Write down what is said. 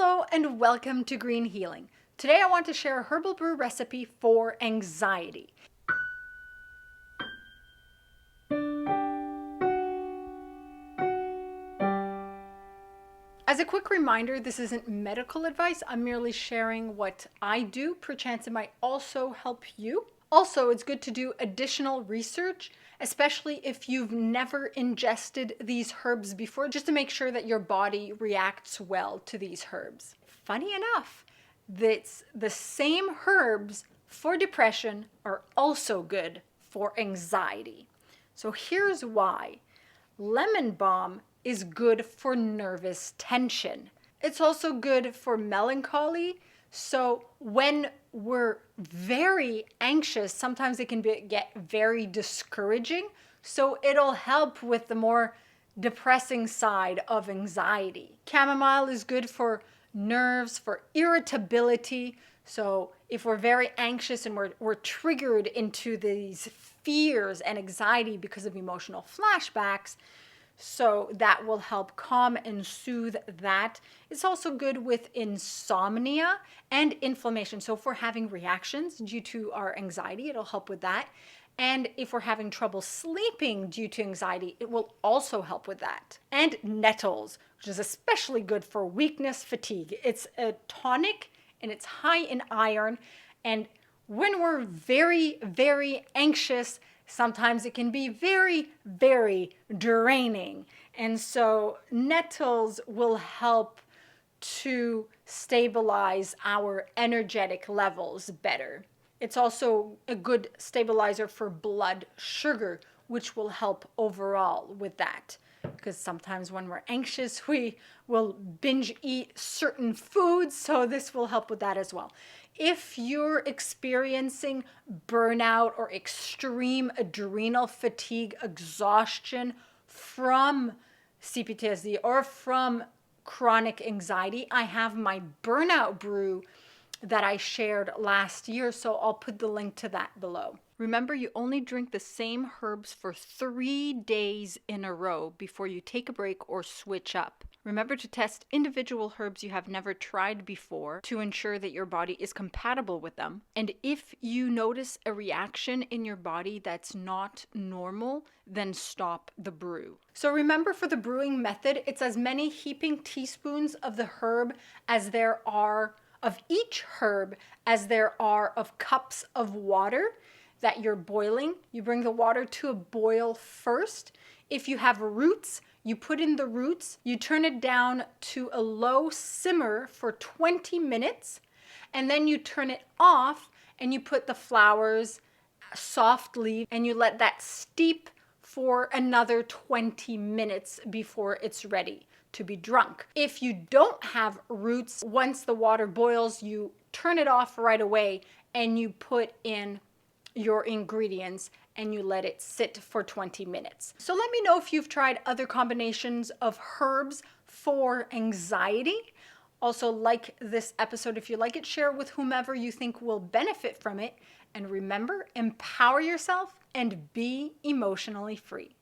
Hello and welcome to Green Healing. Today I want to share a herbal brew recipe for anxiety. As a quick reminder, this isn't medical advice. I'm merely sharing what I do. Perchance it might also help you. Also, it's good to do additional research, especially if you've never ingested these herbs before, just to make sure that your body reacts well to these herbs. Funny enough, the same herbs for depression are also good for anxiety. So here's why. Lemon balm is good for nervous tension. It's also good for melancholy. So when we're very anxious, sometimes it can get very discouraging. So it'll help with the more depressing side of anxiety. Chamomile is good for nerves, for irritability. So if we're very anxious and we're triggered into these fears and anxiety because of emotional flashbacks, so that will help calm and soothe that. It's also good with insomnia and inflammation. So if we're having reactions due to our anxiety, it'll help with that. And if we're having trouble sleeping due to anxiety, it will also help with that. And Nettles, which is especially good for weakness, fatigue. It's a tonic and it's high in iron. And when we're very, very anxious, sometimes it can be very, very draining. And so Nettles will help to stabilize our energetic levels better. It's also a good stabilizer for blood sugar, which will help overall with that. Because sometimes when we're anxious, we will binge eat certain foods, so this will help with that as well. If you're experiencing burnout or extreme adrenal fatigue, exhaustion from CPTSD or from chronic anxiety, I have my burnout brew that I shared last year, so I'll put the link to that below. Remember, you only drink the same herbs for 3 days in a row before you take a break or switch up. Remember to test individual herbs you have never tried before to ensure that your body is compatible with them. And if you notice a reaction in your body that's not normal, then stop the brew. So remember, for the brewing method, it's as many heaping teaspoons of the herb as there are of each herb as there are of cups of water that you're boiling. You bring the water to a boil first. If you have roots, you put in the roots, you turn it down to a low simmer for 20 minutes, and then you turn it off and you put the flowers softly and you let that steep for another 20 minutes before it's ready to be drunk. If you don't have roots, once the water boils, you turn it off right away and you put in your ingredients and you let it sit for 20 minutes. So let me know if you've tried other combinations of herbs for anxiety. Also, like this episode if you like it, share it with whomever you think will benefit from it. And remember, empower yourself and be emotionally free.